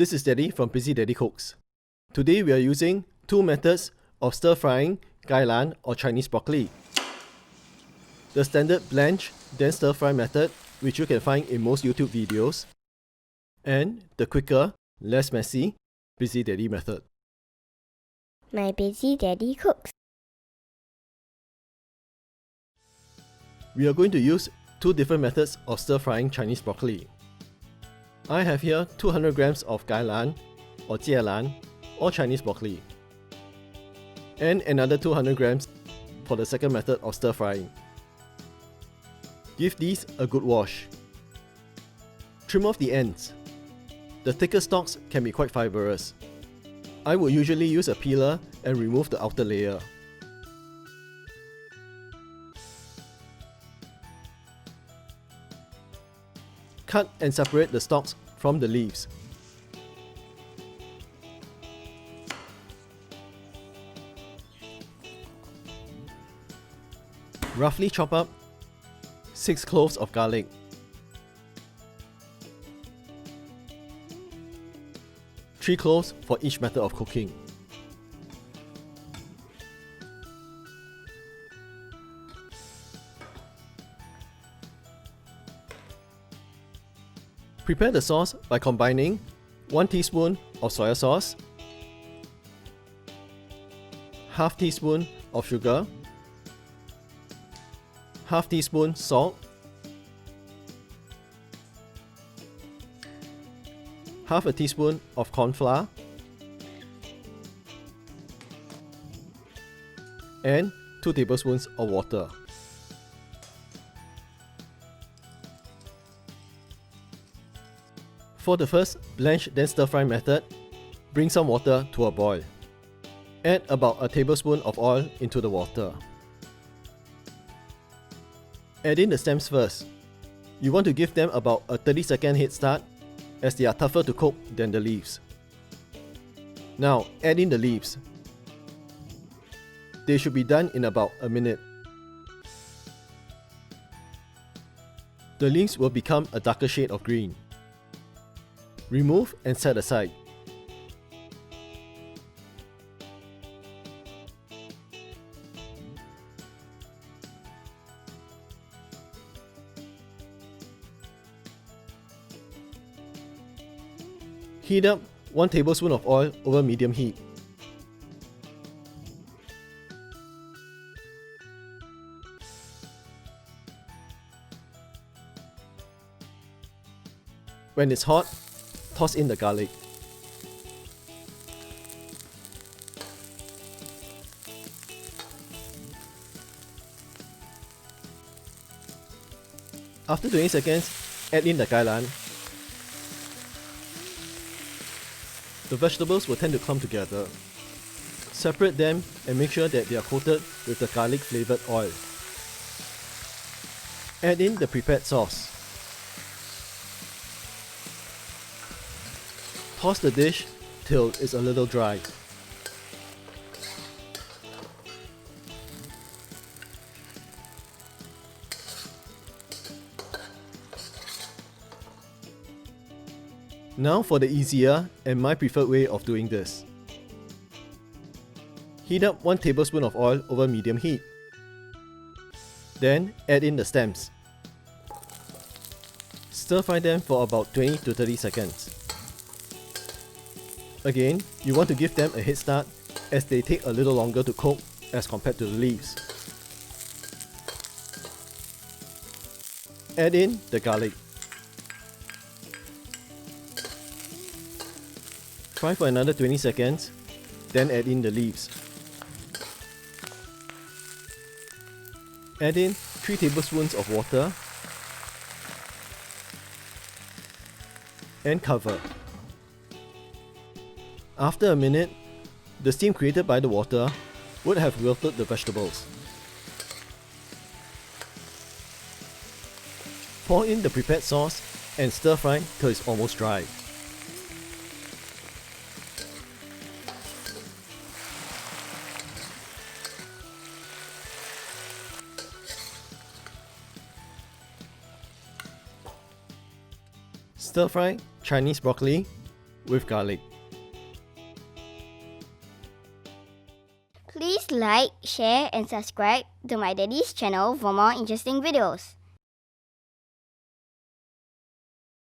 This is Daddy from Busy Daddy Cooks. Today we are using two methods of stir frying Gai Lan or Chinese broccoli. The standard blanch then stir fry method, which you can find in most YouTube videos, and the quicker, less messy Busy Daddy method. My Busy Daddy Cooks. We are going to use two different methods of stir frying Chinese broccoli. I have here 200 grams of Gai Lan or Gai Lan or Chinese broccoli, and another 200 grams for the second method of stir frying. Give these a good wash. Trim off the ends. The thicker stalks can be quite fibrous. I would usually use a peeler and remove the outer layer. Cut and separate the stalks from the leaves. Roughly chop up 6 cloves of garlic. Three cloves for each method of cooking. Prepare the sauce by combining 1 teaspoon of soy sauce, half teaspoon of sugar, half teaspoon salt, half a teaspoon of cornflour, and 2 tablespoons of water. For the first blanch then stir fry method, bring some water to a boil. Add about a tablespoon of oil into the water. Add in the stems first. You want to give them about a 30-second head start, as they are tougher to cook than the leaves. Now add in the leaves. They should be done in about a minute. The leaves will become a darker shade of green. Remove and set aside. Heat up 1 tablespoon of oil over medium heat. When it's hot, toss in the garlic. After 20 seconds, add in the Gai Lan. The vegetables will tend to come together. Separate them and make sure that they are coated with the garlic flavoured oil. Add in the prepared sauce. Toss the dish till it's a little dry. Now for the easier and my preferred way of doing this. Heat up 1 tablespoon of oil over medium heat. Then add in the stems. Stir fry them for about 20 to 30 seconds. Again, you want to give them a head start as they take a little longer to cook as compared to the leaves. Add in the garlic. Fry for another 20 seconds, then add in the leaves. Add in 3 tablespoons of water and cover. After a minute, the steam created by the water would have wilted the vegetables. Pour in the prepared sauce and stir fry till it's almost dry. Stir fry Chinese broccoli with garlic. Please like, share and subscribe to my daddy's channel for more interesting videos.